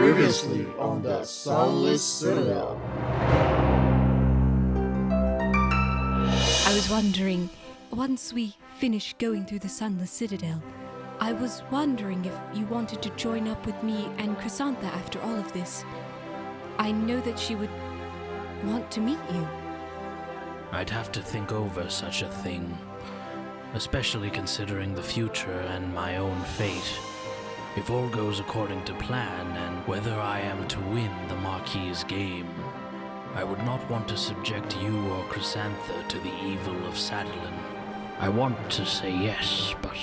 Previously on the Sunless Citadel. I was wondering, once we finish going through the Sunless Citadel, I was wondering if you wanted to join up with me and Chrysantha after all of this. I know that she would want to meet you. I'd have to think over such a thing, especially considering the future and my own fate. If all goes according to plan, and whether I am to win the Marquis's game, I would not want to subject you or Chrysantha to the evil of Saddlin. I want to say yes, but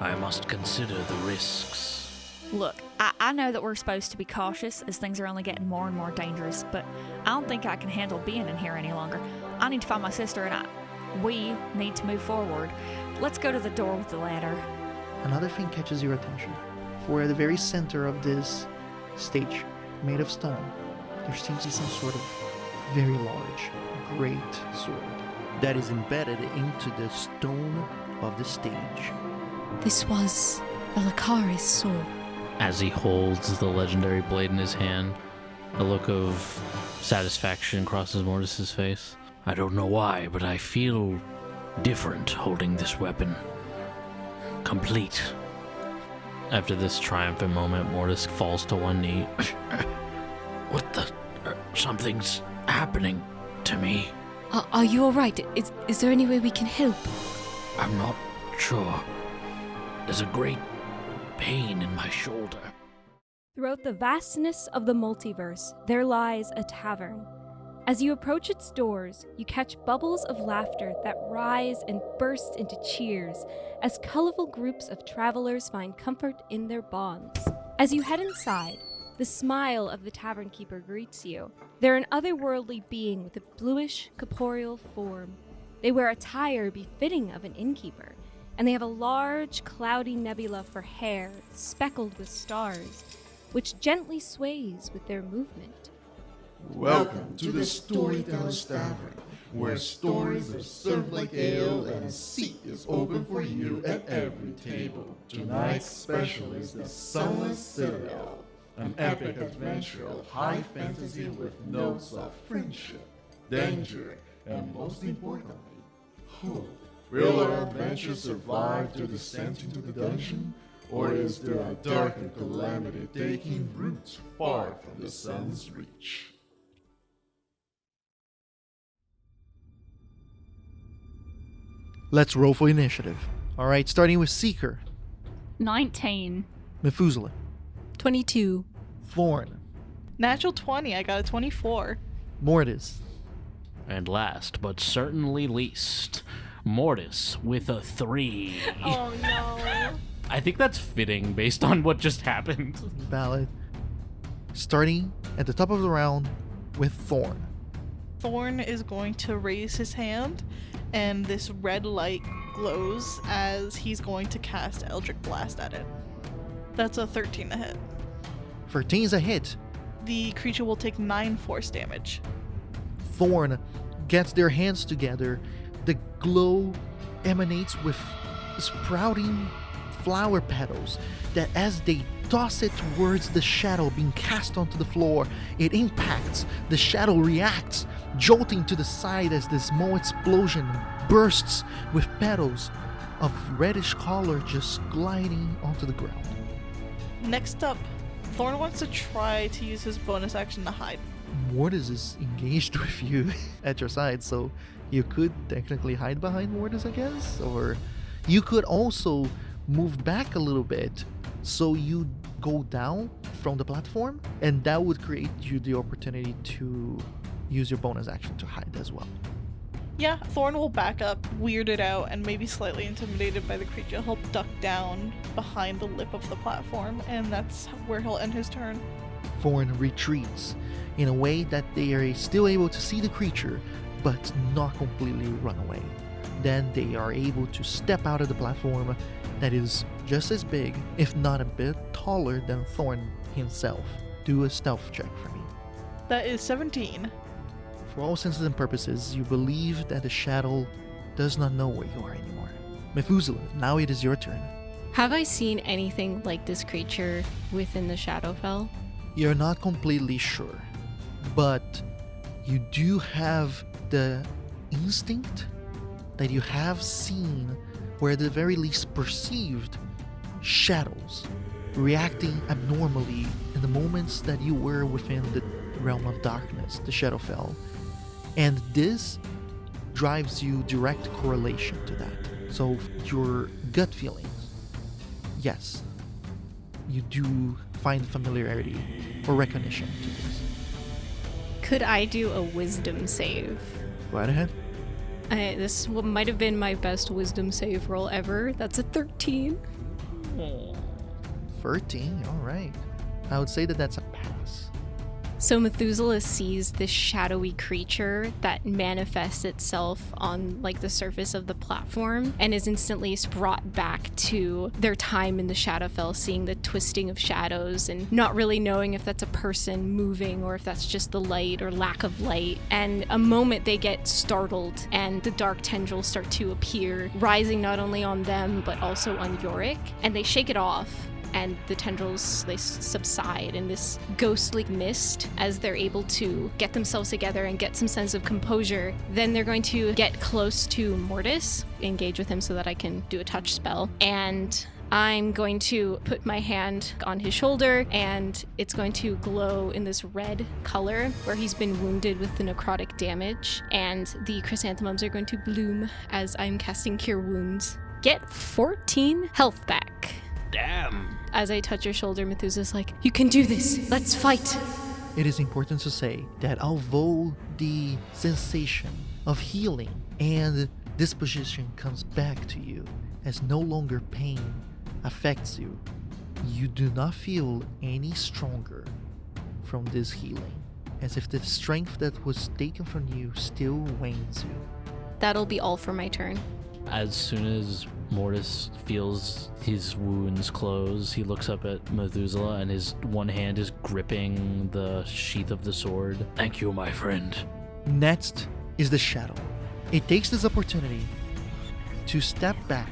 I must consider the risks. Look, I know that we're supposed to be cautious as things are only getting more and more dangerous, but I don't think I can handle being in here any longer. I need to find my sister, and we need to move forward. Let's go to the door with the ladder. Another thing catches your attention. For at the very center of this stage, made of stone, there seems to be some sort of very large, great sword that is embedded into the stone of the stage. This was the Lakari's sword. As he holds the legendary blade in his hand, a look of satisfaction crosses Mortis's face. I don't know why, but I feel different holding this weapon. Complete. After this triumphant moment, Mortis falls to one knee. What the? Something's happening to me. Are you alright? Is there any way we can help? I'm not sure. There's a great pain in my shoulder. Throughout the vastness of the multiverse, there lies a tavern. As you approach its doors, you catch bubbles of laughter that rise and burst into cheers as colorful groups of travelers find comfort in their bonds. As you head inside, the smile of the tavern keeper greets you. They're an otherworldly being with a bluish, corporeal form. They wear attire befitting of an innkeeper, and they have a large, cloudy nebula for hair speckled with stars, which gently sways with their movement. Welcome to the Storyteller's Tavern, where stories are served like ale and a seat is open for you at every table. Tonight's special is the Sunless Citadel, an epic adventure of high fantasy with notes of friendship, danger, and most importantly, hope. Will our adventure survive to descent into the dungeon, or is there a darker calamity taking root far from the sun's reach? Let's roll for initiative. Alright, starting with Seeker, 19. Methuselah, 22. Thorn, Natural 20, I got a 24. Mortis, And last, but certainly least, Mortis with a 3. Oh no. I think that's fitting based on what just happened. valid. Starting at the top of the round with Thorn. Thorn is going to raise his hand, and this red light glows as he's going to cast Eldritch Blast at it. That's a 13 to hit. 13's a hit. The creature will take 9 force damage. Thorn gets their hands together. The glow emanates with sprouting flower petals that as they toss it towards the shadow being cast onto the floor, it impacts. The shadow reacts, jolting to the side as this small explosion bursts with petals of reddish color just gliding onto the ground. Next up, Thorn wants to try to use his bonus action to hide. Mortis is engaged with you at your side, so you could technically hide behind Mortis, I guess, or you could also move back a little bit so you go down from the platform, and that would create you the opportunity to use your bonus action to hide as well. Yeah, Thorn will back up, weirded out, and maybe slightly intimidated by the creature. He'll duck down behind the lip of the platform, and that's where he'll end his turn. Thorn retreats in a way that they are still able to see the creature, but not completely run away. Then they are able to step out of the platform that is just as big, if not a bit taller than Thorn himself. Do a stealth check for me. That is 17. For all senses and purposes, you believe that the shadow does not know where you are anymore. Methuselah, now it is your turn. Have I seen anything like this creature within the Shadowfell? You're not completely sure, but you do have the instinct that you have seen, or at the very least perceived, shadows reacting abnormally in the moments that you were within the realm of darkness, the Shadowfell. And this drives you direct correlation to that. So your gut feelings, yes, you do find familiarity or recognition to this. Could I do a wisdom save? Right ahead. This might have been my best wisdom save roll ever. That's a 13. 13, alright. I would say that that's a pass. So Methuselah sees this shadowy creature that manifests itself on like the surface of the platform and is instantly brought back to their time in the Shadowfell, seeing the twisting of shadows and not really knowing if that's a person moving or if that's just the light or lack of light. And a moment they get startled and the dark tendrils start to appear, rising not only on them but also on Yorick, and they shake it off. And the tendrils, they subside in this ghostly mist as they're able to get themselves together and get some sense of composure. Then they're going to get close to Mortis, engage with him so that I can do a touch spell. And I'm going to put my hand on his shoulder, and it's going to glow in this red color where he's been wounded with the necrotic damage. And the chrysanthemums are going to bloom as I'm casting Cure Wounds. Get 14 health back. Damn. As I touch your shoulder, Methuselah's like, "You can do this. Let's fight." It is important to say that although the sensation of healing and disposition comes back to you as no longer pain affects you, you do not feel any stronger from this healing, as if the strength that was taken from you still wanes you. That'll be all for my turn. As soon as Mortis feels his wounds close, he looks up at Methuselah and his one hand is gripping the sheath of the sword. Thank you, my friend. Next is the shadow. It takes this opportunity to step back.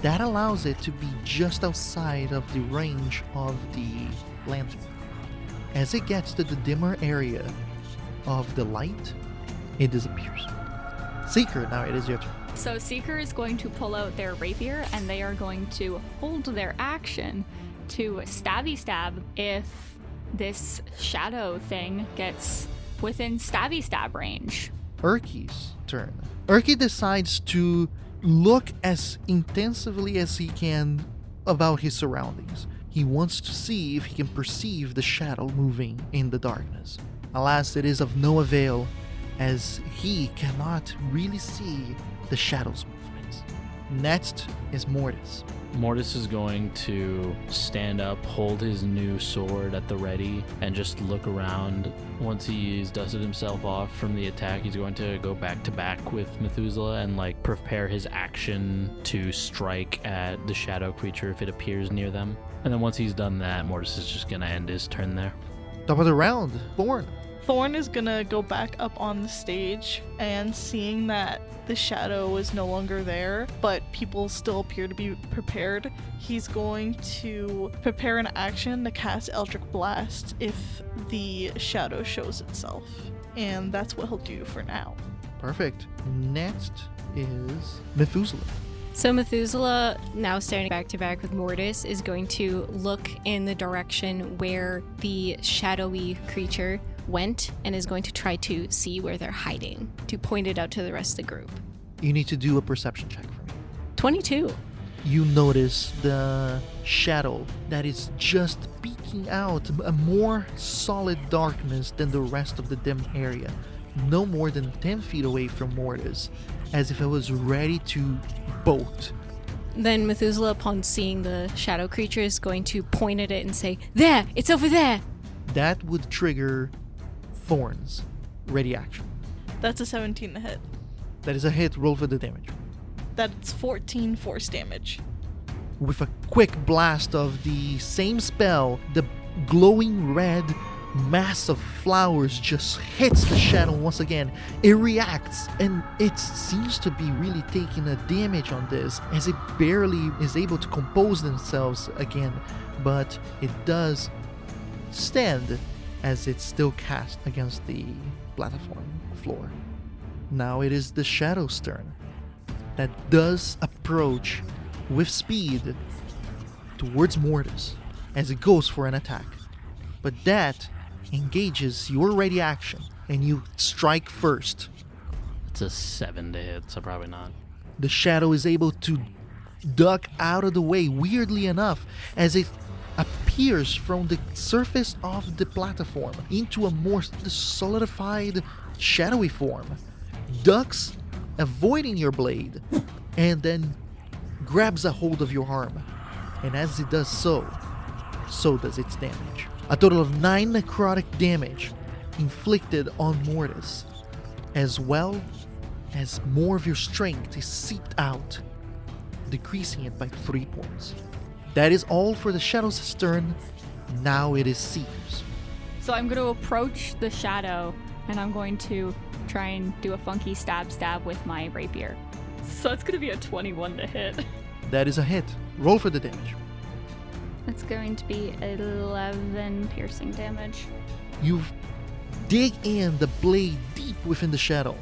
That allows it to be just outside of the range of the lantern. As it gets to the dimmer area of the light, it disappears. Seeker, now it is your turn. So Seeker is going to pull out their rapier and they are going to hold their action to stabby stab if this shadow thing gets within stabby stab range. Urki's turn. Urki decides to look as intensively as he can about his surroundings. He wants to see if he can perceive the shadow moving in the darkness. Alas, it is of no avail, as he cannot really see the shadow's movements. Next is Mortis. Mortis is going to stand up, hold his new sword at the ready, and just look around. Once he's dusted himself off from the attack, he's going to go back to back with Methuselah and prepare his action to strike at the shadow creature if it appears near them. And then once he's done that, Mortis is just going to end his turn there. Top of the round, Thorn. Thorn is gonna go back up on the stage, and seeing that the shadow is no longer there, but people still appear to be prepared, he's going to prepare an action to cast Eldritch Blast if the shadow shows itself. And that's what he'll do for now. Perfect. Next is Methuselah. So Methuselah, now standing back to back with Mortis, is going to look in the direction where the shadowy creature went and is going to try to see where they're hiding, to point it out to the rest of the group. You need to do a perception check for me. 22. You notice the shadow that is just peeking out, a more solid darkness than the rest of the dim area, no more than 10 feet away from Mortis, as if it was ready to bolt. Then Methuselah, upon seeing the shadow creature, is going to point at it and say, "There! It's over there!" That would trigger Thorn's ready action. That's a 17 to hit. That is a hit. Roll for the damage. That's 14 force damage. With a quick blast of the same spell, the glowing red mass of flowers just hits the shadow once again. It reacts, and it seems to be really taking a damage on this, as it barely is able to compose themselves again, but it does stand as it's still cast against the platform floor. Now it is the Shadow's turn that does approach with speed towards Mortis as it goes for an attack. But that engages your ready action and you strike first. It's a 7 to hit, so probably not. The Shadow is able to duck out of the way, weirdly enough, as it appears from the surface of the platform into a more solidified, shadowy form. Ducks, avoiding your blade, and then grabs a hold of your arm. And as it does so, so does its damage. A total of 9 necrotic damage inflicted on Mortis, as well as more of your strength is seeped out, decreasing it by 3 points. That is all for the Shadow's turn. Now it is Seeker's. So I'm going to approach the Shadow, and I'm going to try and do a funky stab with my rapier. So it's going to be a 21 to hit. That is a hit. Roll for the damage. It's going to be 11 piercing damage. You dig in the blade deep within the Shadow,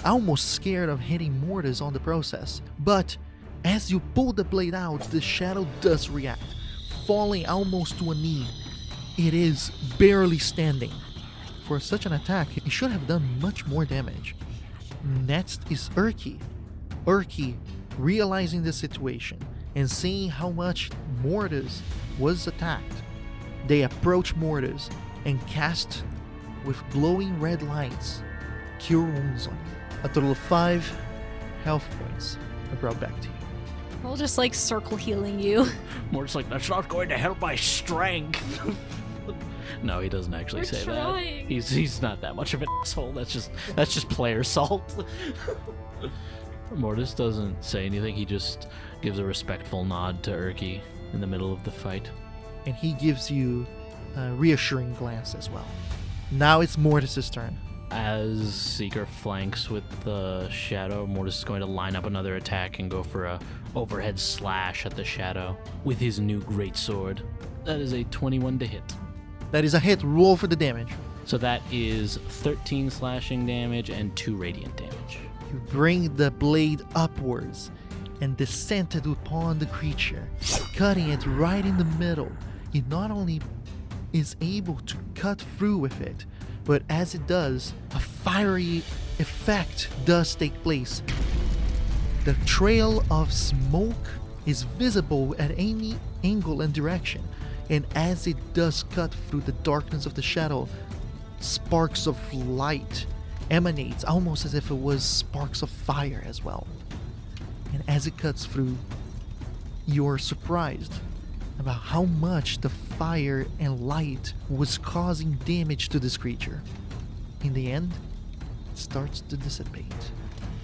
almost scared of hitting Mortis on the process. But as you pull the blade out, the Shadow does react, falling almost to a knee. It is barely standing. For such an attack, it should have done much more damage. Next is Urki. Urki, realizing the situation and seeing how much Mortis was attacked, they approach Mortis and cast with glowing red lights Cure Wounds on you. A total of 5 health points are brought back to you. I'll just like circle healing you. Mortis like, that's not going to help my strength. No, he doesn't actually We're say trying. that. He's not that much of an asshole. That's just player salt. Mortis doesn't say anything. He just gives a respectful nod to Urki in the middle of the fight. And he gives you a reassuring glance as well. Now it's Mortis' turn. As Seeker flanks with the Shadow, Mortis is going to line up another attack and go for a overhead slash at the Shadow with his new greatsword. That is a 21 to hit. That is a hit. Roll for the damage. So that is 13 slashing damage and 2 radiant damage. You bring the blade upwards and descend it upon the creature, cutting it right in the middle. It not only is able to cut through with it, but as it does, a fiery effect does take place. The trail of smoke is visible at any angle and direction, and as it does cut through the darkness of the Shadow, sparks of light emanates, almost as if it was sparks of fire as well. And as it cuts through, you're surprised about how much the fire and light was causing damage to this creature. In the end, it starts to dissipate.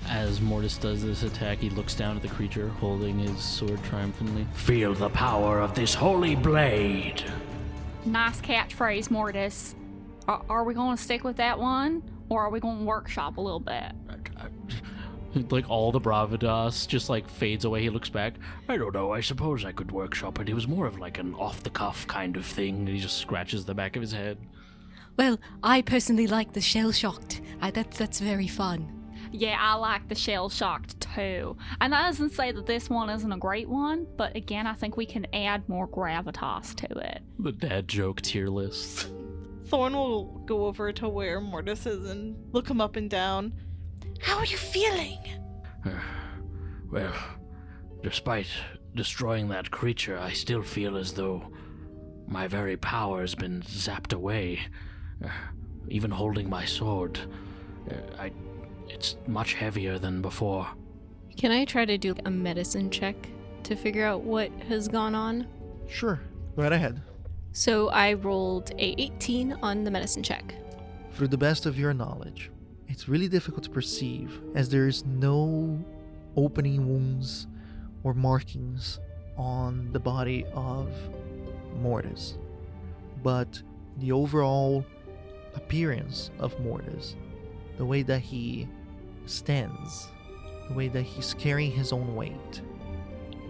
As Mortis does this attack, he looks down at the creature, holding his sword triumphantly. Feel the power of this holy blade! Nice catchphrase, Mortis. Are we going to stick with that one, or are we going to workshop a little bit? Like all the bravitas just like fades away. He looks back. I don't know. I suppose I could workshop it. It was more of like an off-the-cuff kind of thing. And he just scratches the back of his head. Well, I personally like the shell-shocked. That's very fun. Yeah, I like the shell-shocked too. And that doesn't say that this one isn't a great one, but again, I think we can add more gravitas to it. The dad joke tier list. Thorn will go over to where Mortis is and look him up and down. How are you feeling? Well, despite destroying that creature, I still feel as though my very power has been zapped away. Even holding my sword, it's much heavier than before. Can I try to do a medicine check to figure out what has gone on? Sure, go right ahead. So I rolled a 18 on the medicine check. Through the best of your knowledge, it's really difficult to perceive as there is no opening wounds or markings on the body of Mortis. But the overall appearance of Mortis, the way that he stands, the way that he's carrying his own weight,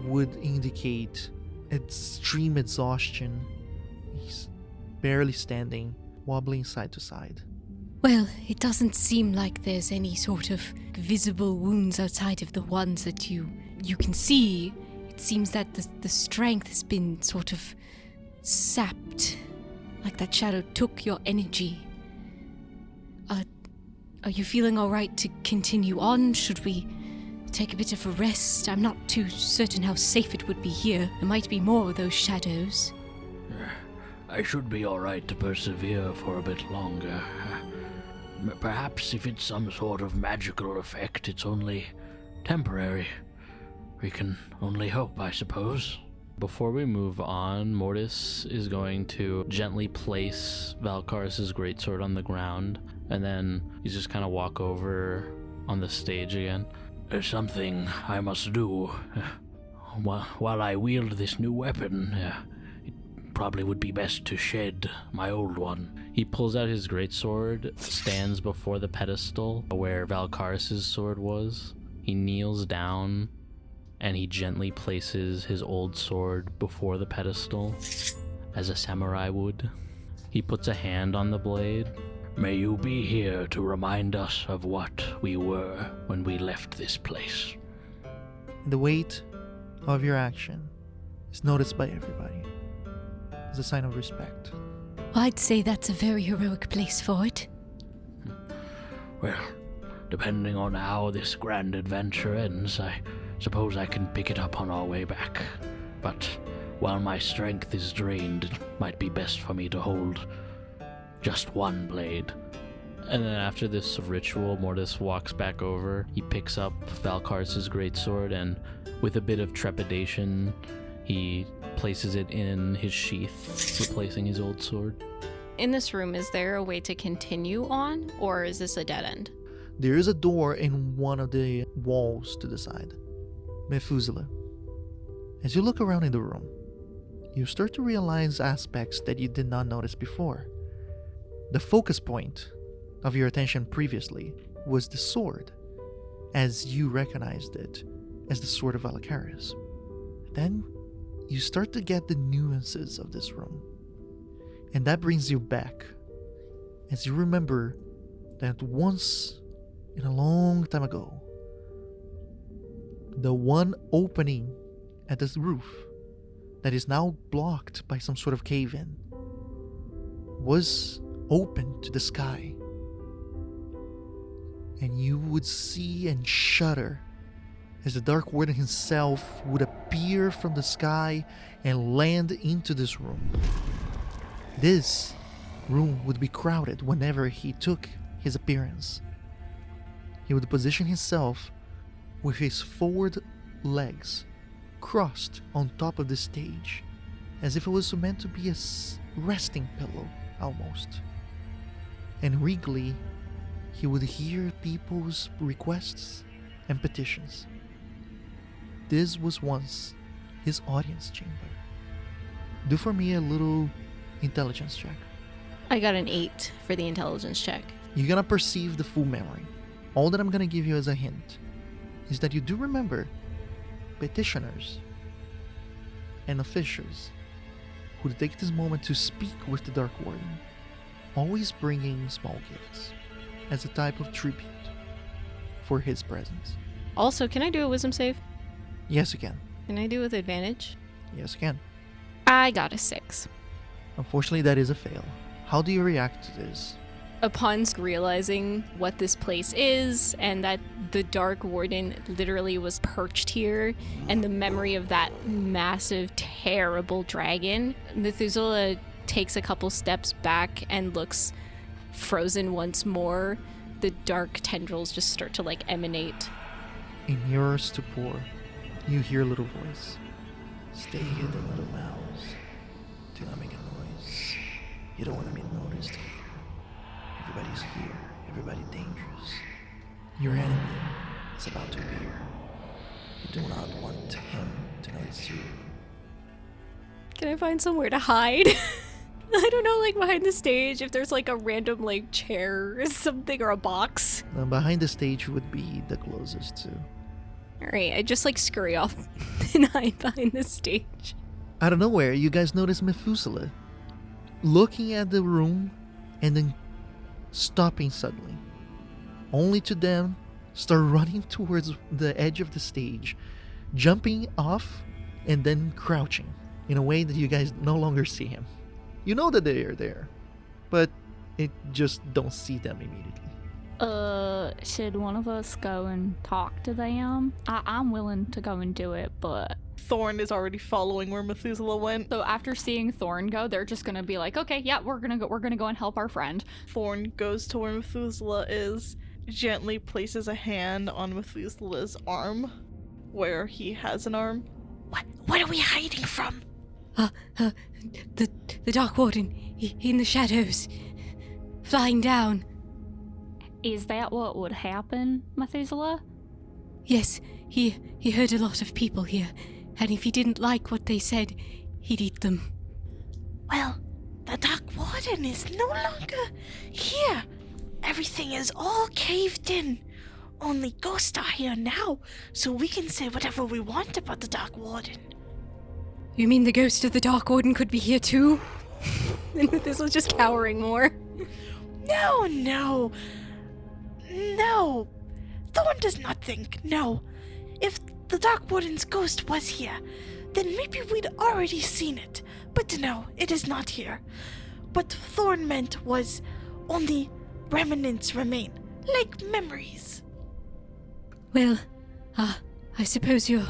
would indicate extreme exhaustion. He's barely standing, wobbling side to side. Well, it doesn't seem like there's any sort of visible wounds outside of the ones that you can see. It seems that the strength has been sort of sapped, like that shadow took your energy. Are you feeling all right to continue on? Should we take a bit of a rest? I'm not too certain how safe it would be here. There might be more of those shadows. I should be alright to persevere for a bit longer. Perhaps if it's some sort of magical effect, it's only temporary. We can only hope, I suppose. Before we move on, Mortis is going to gently place Valkaris' greatsword on the ground, and then he's just kind of walk over on the stage again. There's something I must do. While I wield this new weapon, it probably would be best to shed my old one. He pulls out his greatsword, stands before the pedestal where Valkaris' sword was. He kneels down, and he gently places his old sword before the pedestal, as a samurai would. He puts a hand on the blade. May you be here to remind us of what we were when we left this place. The weight of your action is noticed by everybody. It's a sign of respect. I'd say that's a very heroic place for it. Well, depending on how this grand adventure ends, I suppose I can pick it up on our way back. But while my strength is drained, it might be best for me to hold just one blade. And then after this ritual, Mortis walks back over. He picks up Valkaris' greatsword, and with a bit of trepidation, he places it in his sheath, replacing his old sword. In this room, is there a way to continue on, or is this a dead end? There is a door in one of the walls to the side. Methuselah, as you look around in the room, you start to realize aspects that you did not notice before. The focus point of your attention previously was the sword, as you recognized it as the sword of Valkaris. Then you start to get the nuances of this room, and that brings you back as you remember that once in a long time ago, the one opening at this roof that is now blocked by some sort of cave-in was open to the sky, and you would see and shudder as the Dark Warden himself would appear from the sky and land into this room. This room would be crowded whenever he took his appearance. He would position himself with his forward legs crossed on top of the stage, as if it was meant to be a resting pillow almost. And regally, he would hear people's requests and petitions. This was once his audience chamber. Do for me a little intelligence check. I got an 8 for the intelligence check. You're gonna perceive the full memory. All that I'm gonna give you as a hint is that you do remember petitioners and officials who would take this moment to speak with the Dark Warden, always bringing small gifts as a type of tribute for his presence. Also, can I do a wisdom save? Yes, you can. Can I do it with advantage? Yes, you can. I got a 6. Unfortunately, that is a fail. How do you react to this? Upon realizing what this place is and that the Dark Warden literally was perched here, and the memory of that massive, terrible dragon, Methuselah takes a couple steps back and looks frozen once more. The dark tendrils just start to emanate. In your stupor, you hear a little voice. Stay hidden, little mouse. Do not make a noise. You don't want to be noticed here. Everybody's here. Everybody dangerous. Your enemy is about to appear. You do not want him to notice you. Can I find somewhere to hide? I don't know, behind the stage, if there's a random chair or something, or a box. Behind the stage would be the closest to. Alright, I just scurry off and hide behind the stage. Out of nowhere, you guys notice Methuselah looking at the room and then stopping suddenly, only to then start running towards the edge of the stage, jumping off and then crouching in a way that you guys no longer see him. You know that they are there, but it just don't see them immediately. Should one of us go and talk to them? I'm willing to go and do it, but Thorn is already following where Methuselah went. so after seeing Thorn go, they're just gonna be like, okay, yeah, we're gonna go and help our friend. Thorn goes to where Methuselah is, gently places a hand on Methuselah's arm, where he has an arm. What are we hiding from? The Dark Warden in the shadows, flying down. Is that what would happen, Methuselah? Yes, he heard a lot of people here, and if he didn't like what they said, he'd eat them. Well, the Dark Warden is no longer here. Everything is all caved in. Only ghosts are here now, so we can say whatever we want about the Dark Warden. You mean the ghost of the Dark Warden could be here too? And this was just cowering more. No. Thorn does not think, no. If the Dark Warden's ghost was here, then maybe we'd already seen it. But no, it is not here. What Thorn meant was only remnants remain, like memories. Well, I suppose you're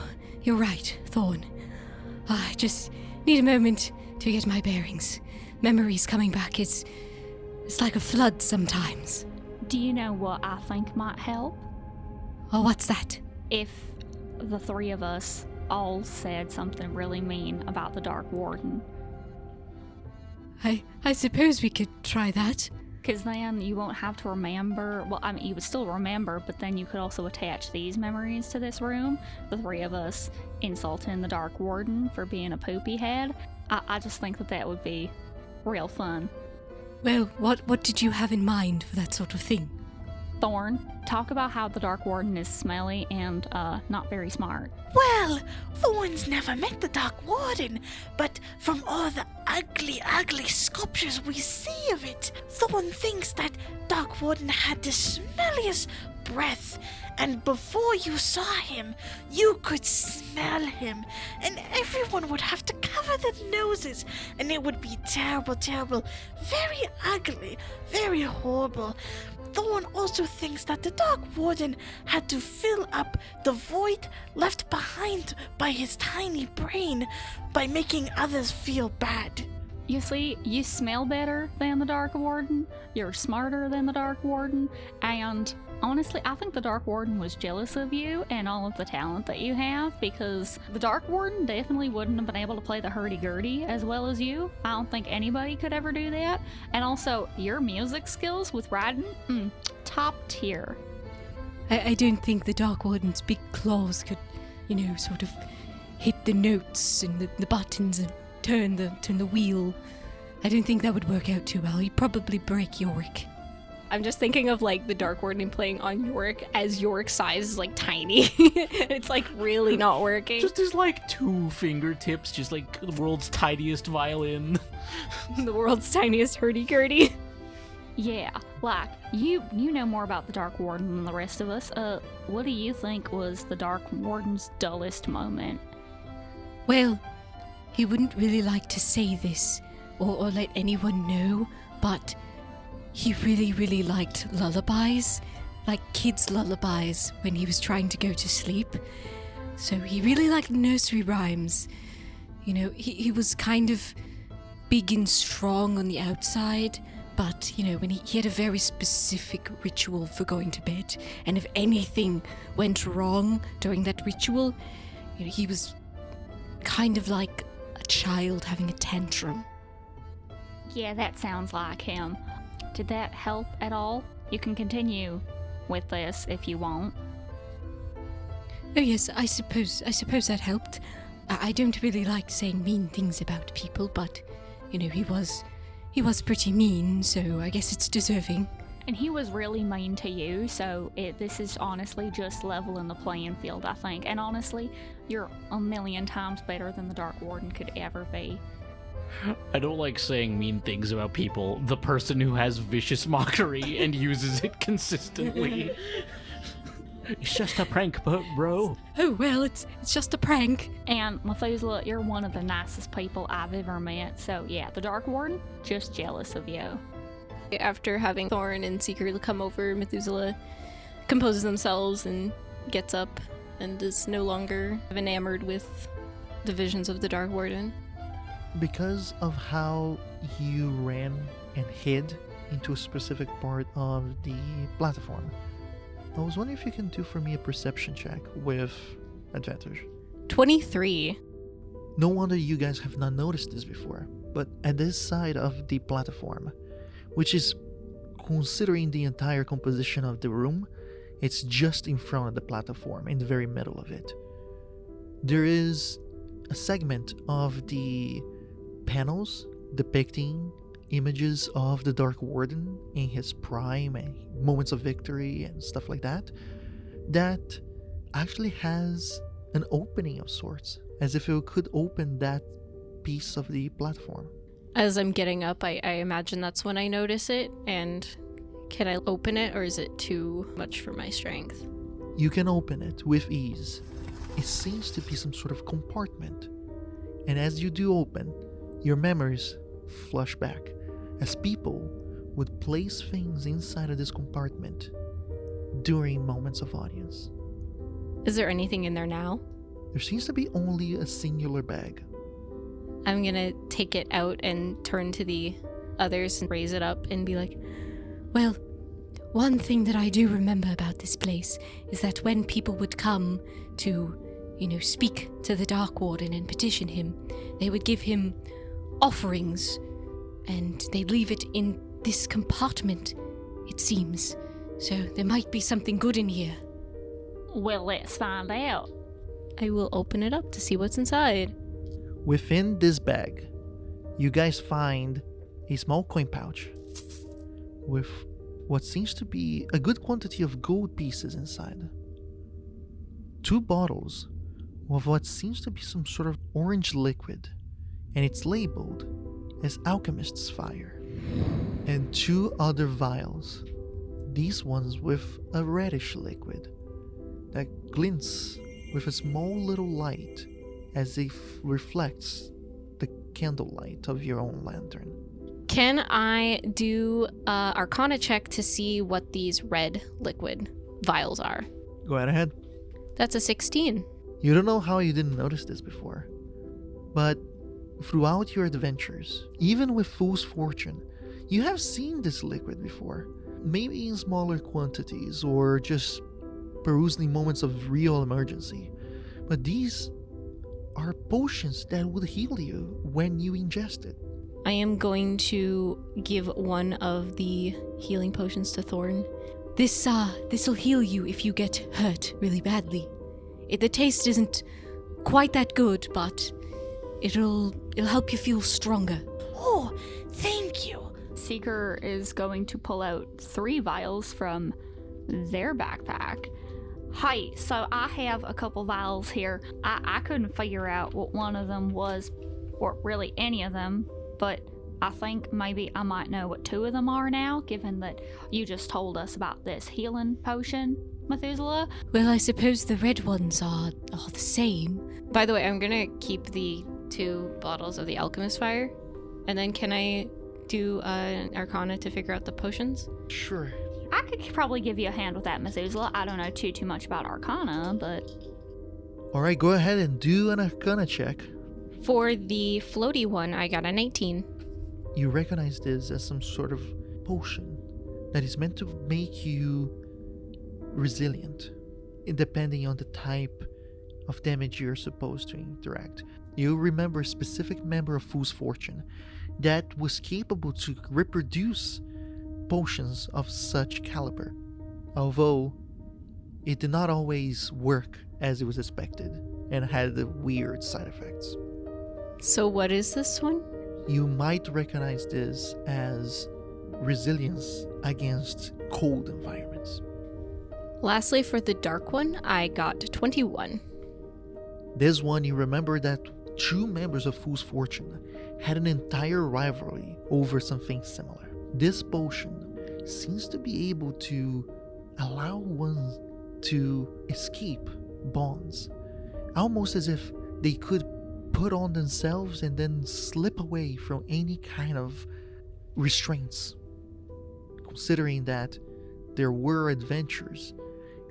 right, Thorn. I just need a moment to get my bearings. Memories coming back it's like a flood sometimes. Do you know what I think might help? Oh, what's that? If the three of us all said something really mean about the Dark Warden. I suppose we could try that. Because then you won't have to remember. Well, I mean, you would still remember, but then you could also attach these memories to this room. The three of us insulting the Dark Warden for being a poopy head. I just think that would be real fun. Well, what did you have in mind for that sort of thing? Thorn, talk about how the Dark Warden is smelly and not very smart. Well, Thorn's never met the Dark Warden, but from all the ugly sculptures we see of it, Thorn thinks that Dark Warden had the smelliest breath, and before you saw him, you could smell him, and everyone would have to cover their noses, and it would be terrible, very ugly, very horrible. Thorn also thinks that the Dark Warden had to fill up the void left behind by his tiny brain by making others feel bad. You see, you smell better than the Dark Warden, you're smarter than the Dark Warden, and honestly, I think the Dark Warden was jealous of you and all of the talent that you have, because the Dark Warden definitely wouldn't have been able to play the hurdy-gurdy as well as you. I don't think anybody could ever do that. And also, your music skills with riding, top tier. I don't think the Dark Warden's big claws could, sort of hit the notes and the buttons and turn the wheel. I don't think that would work out too well. He'd probably break Yorick. I'm just thinking of the Dark Warden playing on Yorick as Yorick's size is tiny. It's really not working. Just his 2 fingertips, just the world's tiniest violin. The world's tiniest hurdy-gurdy. Yeah, you know more about the Dark Warden than the rest of us. What do you think was the Dark Warden's dullest moment? Well, he wouldn't really like to say this or let anyone know, but he really liked lullabies, like kids' lullabies when he was trying to go to sleep. So he really liked nursery rhymes. He was kind of big and strong on the outside, but, when he had a very specific ritual for going to bed, and if anything went wrong during that ritual, he was kind of like a child having a tantrum. Yeah, that sounds like him. Did that help at all? You can continue with this if you want. Oh yes, I suppose that helped. I don't really like saying mean things about people, but, he was pretty mean, so I guess it's deserving. And he was really mean to you, so this is honestly just leveling the playing field, I think. And honestly, you're a million times better than the Dark Warden could ever be. I don't like saying mean things about people. The person who has vicious mockery and uses it consistently. It's just a prank, bro. Oh, well, it's just a prank. And Methuselah, you're one of the nicest people I've ever met. So yeah, the Dark Warden, just jealous of you. After having Thorn and Seeker come over, Methuselah composes themselves and gets up and is no longer enamored with the visions of the Dark Warden. Because of how you ran and hid into a specific part of the platform, I was wondering if you can do for me a perception check with advantage. 23. No wonder you guys have not noticed this before, but at this side of the platform, which is, considering the entire composition of the room, it's just in front of the platform, in the very middle of it, there is a segment of the panels depicting images of the Dark Warden in his prime and moments of victory and stuff like that, that actually has an opening of sorts, as if it could open that piece of the platform. As I'm getting up, I imagine that's when I notice it, and can I open it, or is it too much for my strength? You can open it with ease. It seems to be some sort of compartment, and as you do open, your memories flush back, as people would place things inside of this compartment during moments of audience. Is there anything in there now? There seems to be only a singular bag. I'm gonna take it out and turn to the others and raise it up and be like, Well, one thing that I do remember about this place is that when people would come to, speak to the Dark Warden and petition him, they would give him offerings, and they'd leave it in this compartment, it seems. So there might be something good in here. Well, let's find out. I will open it up to see what's inside. Within this bag, you guys find a small coin pouch with what seems to be a good quantity of gold pieces inside. 2 bottles of what seems to be some sort of orange liquid, and it's labeled as Alchemist's Fire. And 2 other vials, these ones with a reddish liquid that glints with a small little light as if reflects the candlelight of your own lantern. Can I do an Arcana check to see what these red liquid vials are? Go right ahead. That's a 16. You don't know how you didn't notice this before, but throughout your adventures, even with Fool's Fortune, you have seen this liquid before. Maybe in smaller quantities or just perusing moments of real emergency. But these are potions that would heal you when you ingest it. I am going to give one of the healing potions to Thorn. This'll heal you if you get hurt really badly. The taste isn't quite that good, but it'll help you feel stronger. Oh, thank you. Seeker is going to pull out 3 vials from their backpack. Hi, so I have a couple vials here. I couldn't figure out what one of them was, or really any of them, but I think maybe I might know what 2 of them are now, given that you just told us about this healing potion, Methuselah. Well, I suppose the red ones are the same. By the way, I'm gonna keep the 2 bottles of the Alchemist Fire, and then can I do an Arcana to figure out the potions? Sure. I could probably give you a hand with that, Methuselah. I don't know too much about Arcana, but... Alright, go ahead and do an Arcana check. For the floaty one, I got a 19. You recognize this as some sort of potion that is meant to make you resilient, depending on the type of damage you're supposed to interact. You remember a specific member of Fool's Fortune that was capable to reproduce potions of such caliber, although it did not always work as it was expected and had the weird side effects. So what is this one? You might recognize this as resilience against cold environments. Lastly, for the dark one, I got 21. This one, you remember that 2 members of Fool's Fortune had an entire rivalry over something similar. This potion seems to be able to allow one to escape bonds, almost as if they could put on themselves and then slip away from any kind of restraints, considering that there were adventures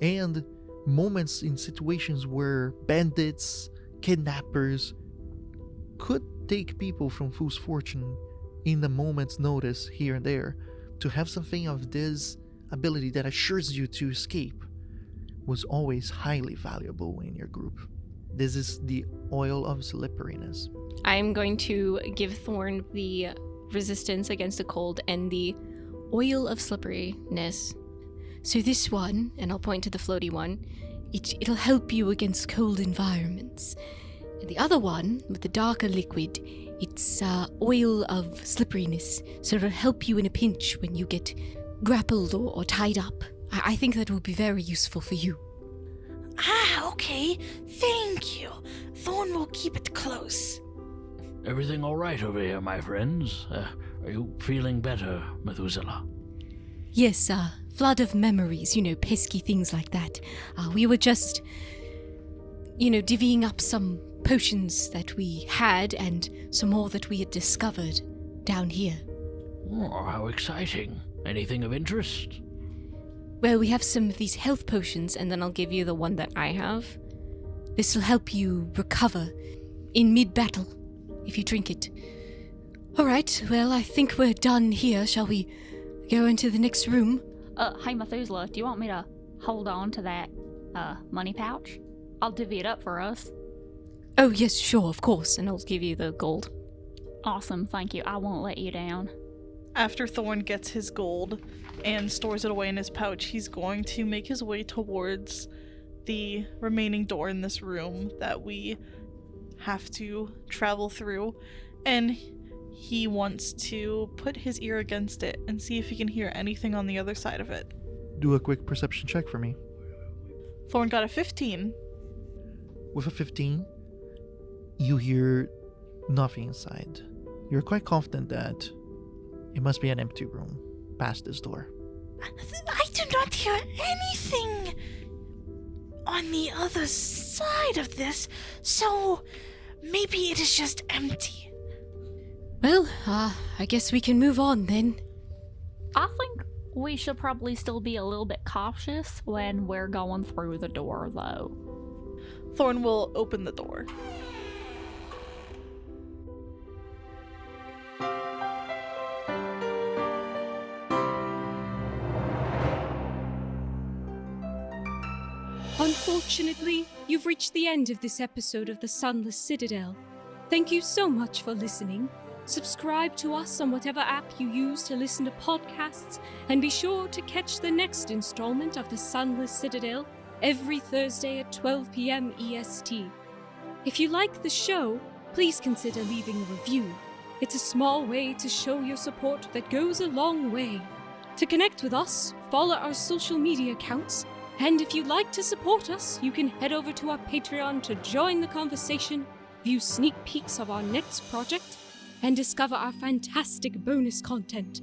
and moments in situations where bandits, kidnappers could take people from fool's fortune in a moment's notice here and there. To have something of this ability that assures you to escape was always highly valuable in your group. This is the oil of slipperiness. I'm going to give Thorn the resistance against the cold and the oil of slipperiness. So this one, and I'll point to the floaty one, it'll help you against cold environments. And the other one, with the darker liquid, it's oil of slipperiness, so it'll help you in a pinch when you get grappled or tied up. I think that will be very useful for you. Okay. Thank you. Thorn will keep it close. Everything all right over here, my friends? Are you feeling better, Methuselah? Yes, flood of memories, pesky things like that. We were just, divvying up some potions that we had and some more that we had discovered down here. Oh, how exciting. Anything of interest? Well, we have some of these health potions, and then I'll give you the one that I have. This will help you recover in mid-battle if you drink it. Alright, well, I think we're done here. Shall we go into the next room? Hey Methuselah, do you want me to hold on to that, money pouch? I'll divvy it up for us. Oh, yes, sure, of course, and I'll give you the gold. Awesome, thank you. I won't let you down. After Thorn gets his gold and stores it away in his pouch, he's going to make his way towards the remaining door in this room that we have to travel through, and he wants to put his ear against it and see if he can hear anything on the other side of it. Do a quick perception check for me. Thorn got a 15. With a 15, you hear nothing inside. You're quite confident that it must be an empty room past this door. I do not hear anything on the other side of this, so maybe it is just empty. Well, I guess we can move on then. I think we should probably still be a little bit cautious when we're going through the door, though. Thorn will open the door. Unfortunately, you've reached the end of this episode of the Sunless Citadel. Thank you so much for listening. Subscribe to us on whatever app you use to listen to podcasts, and be sure to catch the next installment of the Sunless Citadel every Thursday at 12 p.m. EST. If you like the show, please consider leaving a review. It's a small way to show your support that goes a long way. To connect with us, follow our social media accounts, and if you'd like to support us, you can head over to our Patreon to join the conversation, view sneak peeks of our next project, and discover our fantastic bonus content.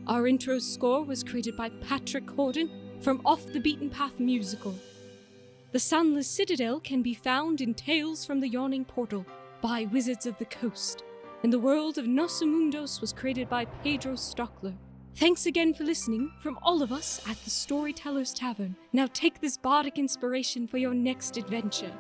Our intro score was created by Patrick Corden from Off the Beaten Path Musical. The Sunless Citadel can be found in Tales from the Yawning Portal by Wizards of the Coast, and the world of Nosso Mondus was created by Pedro Stockler. Thanks again for listening from all of us at the Storyteller's Tavern. Now take this bardic inspiration for your next adventure.